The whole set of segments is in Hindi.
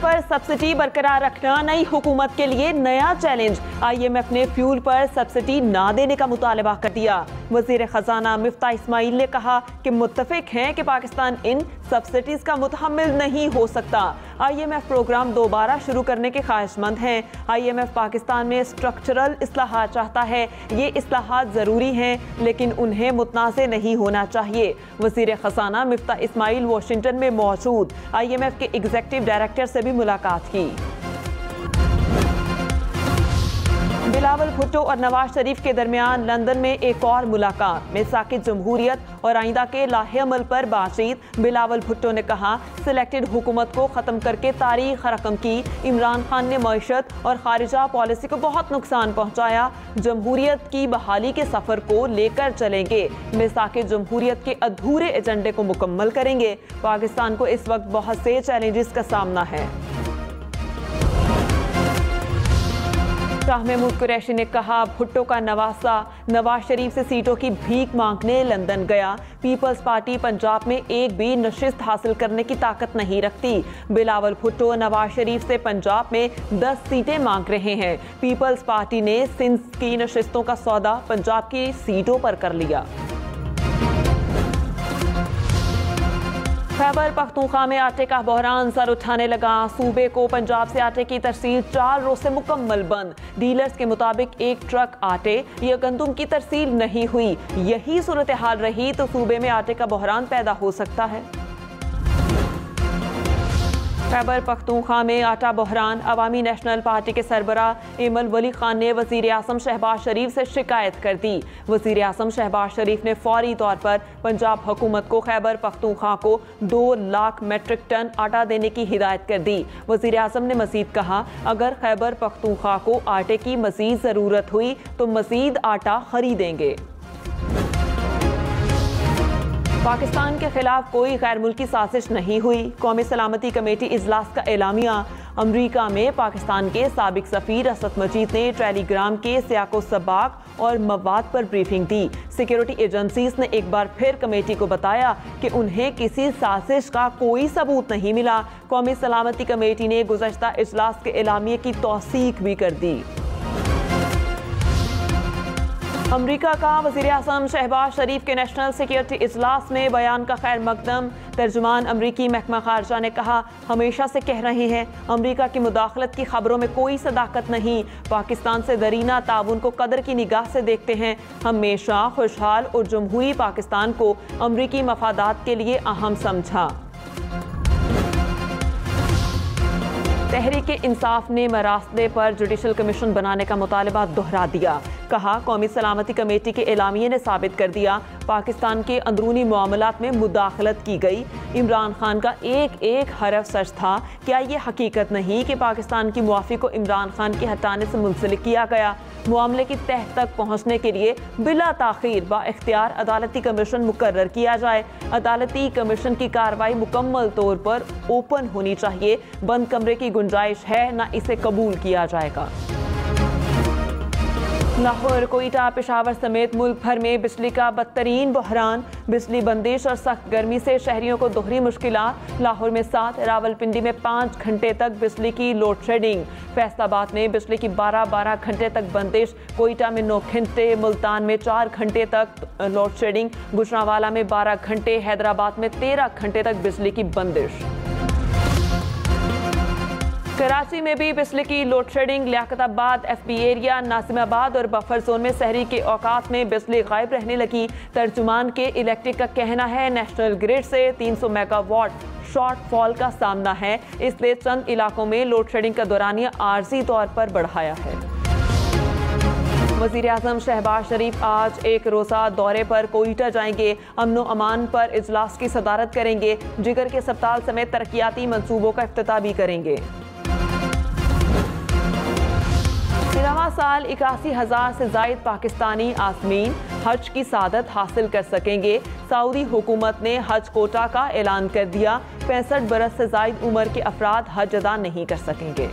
पर सब्सिडी बरकरार रखना नई हुकूमत के लिए नया चैलेंज। IMF ने फ्यूल पर सब्सिडी ना देने का मुतालबा कर दिया। वजीर खजाना मिफ्ता इस्माइल ने कहा कि मुत्तफिक हैं कि पाकिस्तान इन सब्सिडीज का मुतहम्मिल नहीं हो सकता। IMF प्रोग्राम दोबारा शुरू करने के ख्वाहिशमंद हैं। IMF पाकिस्तान में स्ट्रक्चरल इस्लाहात चाहता है। ये इस्लाहात ज़रूरी हैं लेकिन उन्हें मुतनाज़े नहीं होना चाहिए। वज़ीर ख़ज़ाना मिफ्ता इस्माइल वाशिंगटन में मौजूद IMF के एग्जीक्यूटिव डायरेक्टर से भी मुलाकात की। बिलावल भुट्टो और नवाज शरीफ के दरमियान लंदन में एक और मुलाकात। मिसाक़ जमहूरियत और आइंदा के लाहे अमल पर बातचीत। बिलावल भुट्टो ने कहा सिलेक्टेड हुकूमत को ख़त्म करके तारीख रकम की। इमरान खान ने मईशत और खारिजा पॉलिसी को बहुत नुकसान पहुँचाया। जमहूरियत की बहाली के सफ़र को लेकर चलेंगे। मिसाक़ जमहूरियत के अधूरे एजेंडे को मुकम्मल करेंगे। पाकिस्तान को इस वक्त बहुत से चैलेंजेस का सामना है। शाह महमूद कुरैशी ने कहा भुट्टो का नवासा नवाज शरीफ से सीटों की भीख मांगने लंदन गया। पीपल्स पार्टी पंजाब में एक भी नशिस्त हासिल करने की ताकत नहीं रखती। बिलावल भुट्टो नवाज शरीफ से पंजाब में 10 सीटें मांग रहे हैं। पीपल्स पार्टी ने सिंध की नशिस्तों का सौदा पंजाब की सीटों पर कर लिया। खैबर पख्तूनख्वा में आटे का बहरान सर उठाने लगा। सूबे को पंजाब से आटे की तरसील 4 रोज से मुकम्मल बंद। डीलर्स के मुताबिक एक ट्रक आटे या गंदुम की तरसील नहीं हुई। यही सूरत हाल रही तो सूबे में आटे का बहरान पैदा हो सकता है। खैबर पख्तूनख्वा में आटा बहरान। अवामी नेशनल पार्टी के सरबराह एमल वली खान ने वज़ीर आज़म शहबाज शरीफ से शिकायत कर दी। वज़ीर आज़म शहबाज शरीफ ने फौरी तौर पर पंजाब हुकूमत को खैबर पख्तूनख्वा को 2 लाख मेट्रिक टन आटा देने की हिदायत कर दी। वज़ीर आज़म ने मज़ीद कहा अगर खैबर पख्तूनख्वा को आटे की मज़ीद ज़रूरत हुई तो मज़ीद आटा खरीदेंगे। पाकिस्तान के खिलाफ कोई गैर मुल्की साजिश नहीं हुई। कौमी सलामती कमेटी इजलास का एलामिया। अमरीका में पाकिस्तान के साबिक सफ़ीर असद मजीद ने टेलीग्राम के सियाको सबाक और मवाद पर ब्रीफिंग दी। सिक्योरिटी एजेंसीज ने एक बार फिर कमेटी को बताया कि उन्हें किसी साजिश का कोई सबूत नहीं मिला। कौमी सलामती कमेटी ने गुज़श्ता इजलास के एलामिया की तौसीक भी कर दी। अमरीका का वज़ीर आज़म शहबाज शरीफ के नेशनल सिक्योरिटी इजलास में बयान का खैर मकदम। तर्जुमान अमरीकी महकमा खारजा ने कहा हमेशा से कह रहे हैं अमरीका की मुदाखलत की खबरों में कोई सदाकत नहीं। पाकिस्तान से दरीना ताउन को कदर की निगाह से देखते हैं। हमेशा खुशहाल और जमहूरी पाकिस्तान को अमरीकी मफादात के लिए अहम समझा। तहरीक इंसाफ ने मरासले पर जुडिशल कमीशन बनाने का मुतालबा दोहरा दिया। कहा कौमी सलामती कमेटी के एलामिये ने साबित कर दिया पाकिस्तान के अंदरूनी मामलात में मुदाखलत की गई। इमरान खान का एक एक हरफ सच था। क्या ये हकीकत नहीं कि पाकिस्तान की मुआफ़ी को इमरान खान के हटाने से मुंसलिक किया गया? मामले की तह तक पहुँचने के लिए बिला ताख़ीर बाइख्तियार अदालती कमीशन मुकर्रर किया जाए। अदालती कमीशन की कार्रवाई मुकम्मल तौर पर ओपन होनी चाहिए। बंद कमरे की गुंजाइश है न इसे कबूल किया जाएगा। लाहौर, कोयटा, पेशावर समेत मुल्क भर में बिजली का बदतरीन बहरान। बिजली बंदिश और सख्त गर्मी से शहरियों को दोहरी मुश्किलात। लाहौर में 7, रावलपिंडी में 5 घंटे तक बिजली की लोड शेडिंग। फैसलाबाद में बिजली की 12 घंटे तक बंदिश। कोयटा में 9 घंटे, मुल्तान में 4 घंटे तक लोड शेडिंग। गुजरांवाला में 12 घंटे, हैदराबाद में 13 घंटे तक बिजली की बंदिश। कराची में भी बिजली की load shedding. Liaquatabad, FB area, Nazimabad और बफर जोन में सहरी के औकात में बिजली गायब रहने लगी। तर्जुमान के इलेक्ट्रिक का कहना है नेशनल ग्रिड से 300 मेगावाट शॉर्टफॉल का सामना है, इसलिए चंद इलाकों में लोड शेडिंग का दौरानिया आर्जी तौर पर बढ़ाया है। वज़ीर आज़म शहबाज शरीफ आज एक रोज़ा दौरे पर कोयटा जाएंगे। अमनो अमान पर इजलास की सदारत करेंगे। जिगर के अस्पताल समेत तरक्याती मंसूबों का इफ्तिताह भी करेंगे। नवा साल 81,000 से ज़ायद पाकिस्तानी आज़मीन हज की सादत हासिल कर सकेंगे। सऊदी हुकूमत ने हज कोटा का ऐलान कर दिया। 65 बरस से ज़ायद उम्र के अफराद हज अदा नहीं कर सकेंगे।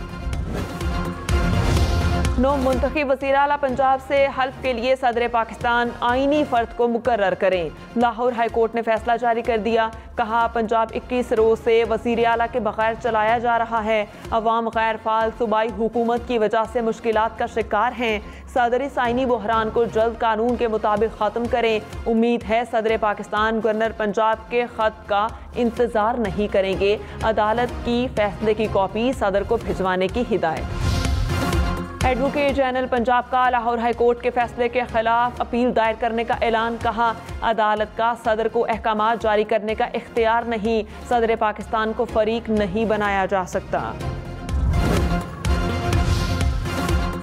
नो मुंतखब वज़ीर आला पंजाब से हल्फ के लिए सदर पाकिस्तान आईनी फ़र्द को मुकर्रर करें। लाहौर हाई कोर्ट ने फैसला जारी कर दिया। कहा, पंजाब 21 रोज़ से वज़ीर आला के बगैर चलाया जा रहा है। अवाम गैर फाल सूबाई हुकूमत की वजह से मुश्किलात का शिकार हैं। सदर इस आईनी बहरान को जल्द कानून के मुताबिक ख़त्म करें। उम्मीद है सदर पाकिस्तान गवर्नर पंजाब के ख़त का इंतज़ार नहीं करेंगे। अदालत की फैसले की कॉपी सदर को भिजवाने की हिदायत। एडवोकेट जनरल पंजाब का लाहौर हाई कोर्ट के फैसले के खिलाफ अपील दायर करने का ऐलान। कहा, अदालत का सदर को अहकामात जारी करने का इख्तियार नहीं। सदर पाकिस्तान को फरीक नहीं बनाया जा सकता।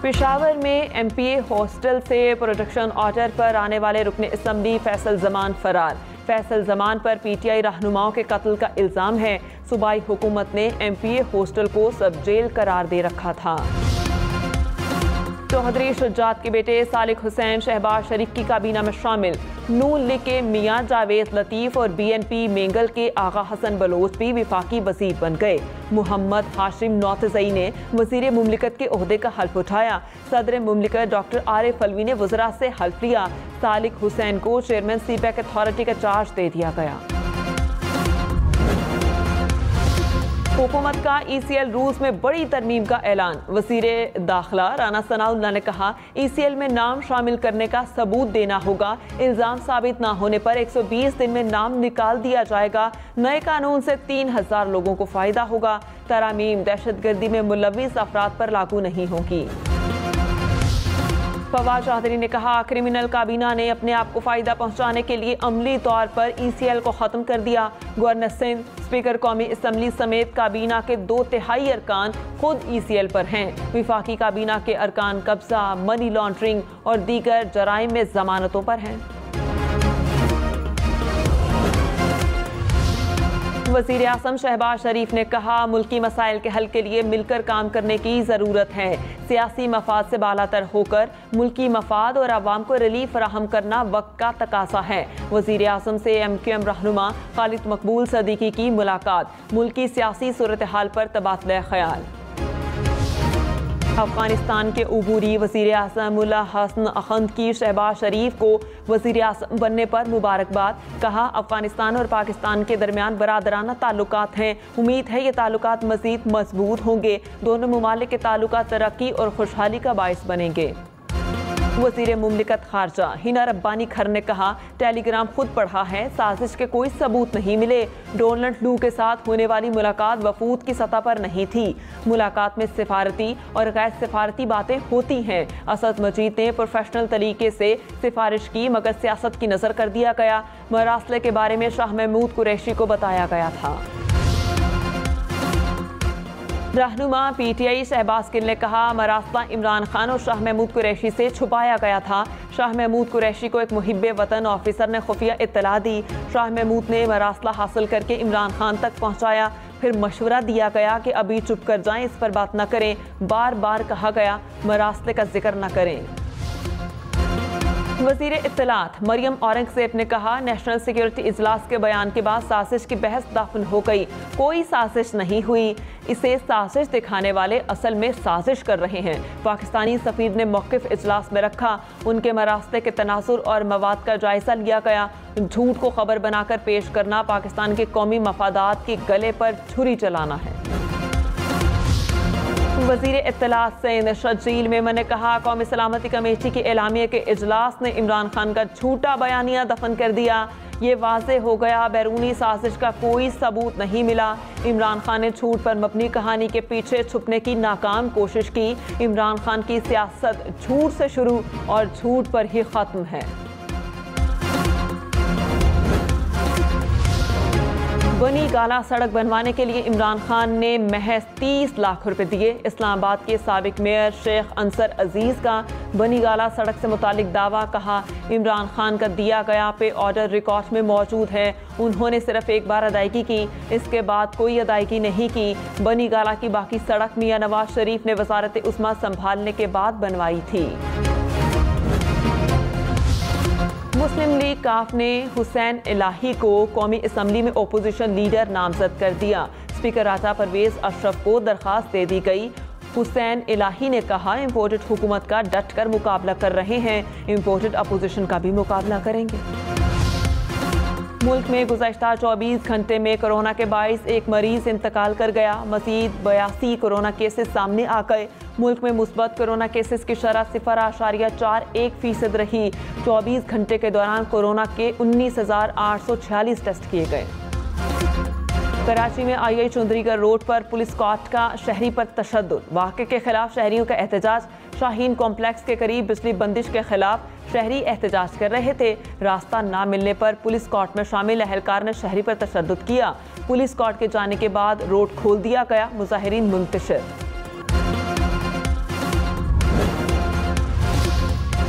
पेशावर में MPA हॉस्टल से प्रोटेक्शन ऑर्डर पर आने वाले रुकन असम्बली फैसल जमान फरार। फैसल जमान पर PTI रहनुमाओं के कत्ल का इल्ज़ाम है। सूबाई हुकूमत ने MPA हॉस्टल को सब जेल करार दे रखा था। चौधरी शुजात के बेटे सालिक हुसैन शहबाज शरीफ की काबीना में शामिल। नून लीग के मियां जावेद लतीफ़ और BNP मेंगल के आगा हसन बलोच भी विफाकी वज़ीर बन गए। मोहम्मद हाशिम नौतज़ई ने वज़ीर मुमलिकत के ओहदे का हल्फ उठाया। सदर मुमलिकत डॉक्टर आरिफ अलवी ने वज़रा से हल्फ लिया। सालिक हुसैन को चेयरमैन CPAC अथॉरिटी का चार्ज दे दिया गया। हुकूमत का ECL रूल्स में बड़ी तरमीम का ऐलान। वज़ीर दाखिला राना सनाउल्लाह ने कहा, ECL में नाम शामिल करने का सबूत देना होगा। इल्ज़ाम साबित ना होने पर 120 दिन में नाम निकाल दिया जाएगा। नए कानून से 3000 लोगों को फ़ायदा होगा। तरामीम दहशतगर्दी में मुलव्विस अफराद पर लागू नहीं होगी। फवाद चौधरी ने कहा, क्रिमिनल काबीना ने अपने आप को फ़ायदा पहुंचाने के लिए अमली तौर पर ECL को ख़त्म कर दिया। गवर्नर सिंध, स्पीकर कौमी असम्बली समेत काबीना के 2/3 अरकान खुद ECL पर हैं। विफाकी काबीना के अरकान कब्जा, मनी लॉन्ड्रिंग और दीगर जराइम में जमानतों पर हैं। वज़ीर आज़म शहबाज शरीफ ने कहा, मुल्की मसाइल के हल के लिए मिलकर काम करने की ज़रूरत है। सियासी मफाद से बालातर होकर मुल्की मफाद और आवाम को रिलीफ फराहम करना वक्त का तकाज़ा है। वज़ीर आज़म से MQM रहनुमा खालिद मकबूल सदीकी की मुलाकात। मुल्की सियासी सूरत हाल पर तबादला ख्याल। अफगानिस्तान के उबूरी वज़ीर आज़म मुल्ला हसन अखंद की शहबाज शरीफ को वज़ीर आज़म बनने पर मुबारकबाद। कहा, अफगानिस्तान और पाकिस्तान के दरमियान बरादराना ताल्लुकात हैं। उम्मीद है ये ताल्लुकात मज़ीद मजबूत होंगे। दोनों ममालिक के ताल्लुकात तरक्की और खुशहाली का बाइस बनेंगे। वज़ीर मुमलिकत खारजा हिना रब्बानी खर ने कहा, टेलीग्राम खुद पढ़ा है, साजिश के कोई सबूत नहीं मिले। डोनाल्ड लू के साथ होने वाली मुलाकात वफूद की सतह पर नहीं थी। मुलाकात में सिफारती और गैर सिफारती बातें होती हैं। असद मजीद ने प्रोफेशनल तरीके से सिफारिश की, मगर सियासत की नज़र कर दिया गया। मरासले के बारे में शाह महमूद कुरैशी को बताया गया था। रहनुमा PTI शहबाज गिल ने कहा, मरासला इमरान खान और शाह महमूद कुरैशी से छुपाया गया था। शाह महमूद कुरैशी को एक मुहिब्बे वतन ऑफिसर ने खुफिया इत्तला दी। शाह महमूद ने मरासला हासिल करके इमरान खान तक पहुंचाया। फिर मशवरा दिया गया कि अभी चुप कर जाएं, इस पर बात न करें। बार बार कहा गया मरासले का जिक्र न करें। वज़ीर इत्तलात मरियम औरंगज़ेब ने कहा, नेशनल सिक्योरिटी इजलास के बयान के बाद साजिश की बहस दफन हो गई। कोई साजिश नहीं हुई। इसे साजिश दिखाने वाले असल में साजिश कर रहे हैं। पाकिस्तानी सफ़ीर ने मौक़िफ़ इजलास में रखा। उनके मरासले के तनासुर और मवाद का जायज़ा लिया गया। झूठ को खबर बनाकर पेश करना पाकिस्तान के कौमी मफादात के गले पर छुरी चलाना है। वज़ीर इत्तलात सैयद शजील मेमन ने कहा, कौमी सलामती कमेटी के एलामिया के इजलास ने इमरान खान का झूठा बयानिया दफन कर दिया। ये वाज़े हो गया बैरूनी साजिश का कोई सबूत नहीं मिला। इमरान खान ने झूठ पर मबनी कहानी के पीछे छुपने की नाकाम कोशिश की। इमरान खान की सियासत झूठ से शुरू और झूठ पर ही ख़त्म है। बनी गाला सड़क बनवाने के लिए इमरान खान ने महज 30 लाख रुपए दिए। इस्लामाबाद के साबिक मेयर शेख अंसर अजीज़ का बनी गाला सड़क से मुतालिक दावा। कहा, इमरान खान का दिया गया पे ऑर्डर रिकॉर्ड में मौजूद है। उन्होंने सिर्फ एक बार अदायगी की, इसके बाद कोई अदायगी नहीं की। बनी गाला की बाकी सड़क मियां नवाज शरीफ ने वजारत उस्मा संभालने के बाद बनवाई थी। मुस्लिम लीग काफ ने हुसैन इलाही को कौमी असम्बली में ओपोजिशन लीडर नामजद कर दिया। स्पीकर राजा परवेज अशरफ को दरख्वास्त दे दी गई। हुसैन इलाही ने कहा, इंपोर्टेड हुकूमत का डट कर मुकाबला कर रहे हैं, इंपोर्टेड अपोजिशन का भी मुकाबला करेंगे। मुल्क में गुज़श्ता 24 घंटे में कोरोना के बाइस एक मरीज इंतकाल कर गया। मज़ीद 82 कोरोना केसेस सामने आ गए। मुल्क में मुस्बत कोरोना केसेस की शरह 0.41% रही। 24 घंटे के दौरान कोरोना के 19,846 टेस्ट किए गए। कराची में आई चुंदरीगढ़ रोड पर पुलिस स्क्वाड का शहरी पर तशद्दुद। वाक़े के खिलाफ शहरियों का एहतजाज। शाहीन कॉम्प्लेक्स के करीब बिजली बंदिश के खिलाफ शहरी एहतजाज कर रहे थे। रास्ता ना मिलने पर पुलिस स्क्वाड में शामिल एहलकार ने शहरी पर तशद्दुद किया। पुलिस स्क्वाड के जाने के बाद रोड खोल दिया गया। मुजाहिरीन मुंतशिर।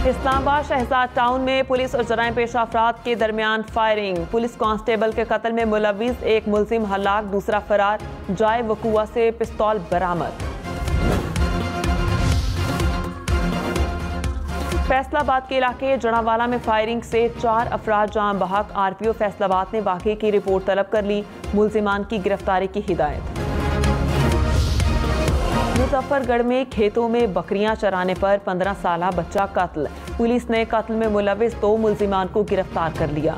इस्लामाबाद शहजाद टाउन में पुलिस और जराइम पेशा अफराद के दरमियान फायरिंग। पुलिस कांस्टेबल के कत्ल में मुलविस एक मुलजिम हलाक, दूसरा फरार। जाए वकुआ से पिस्तौल बरामद। फैसलाबाद के इलाके जड़ावाला में फायरिंग से 4 अफराद जान बहक। आरपीओ फैसलाबाद ने वाक़े की रिपोर्ट तलब कर ली। मुलजिमान की गिरफ्तारी की हिदायत। मुजफ्फरगढ़ में खेतों में बकरियां चराने पर 15 साला बच्चा कत्ल। पुलिस ने कत्ल में मुलविस 2 मुलजिमान को गिरफ्तार कर लिया।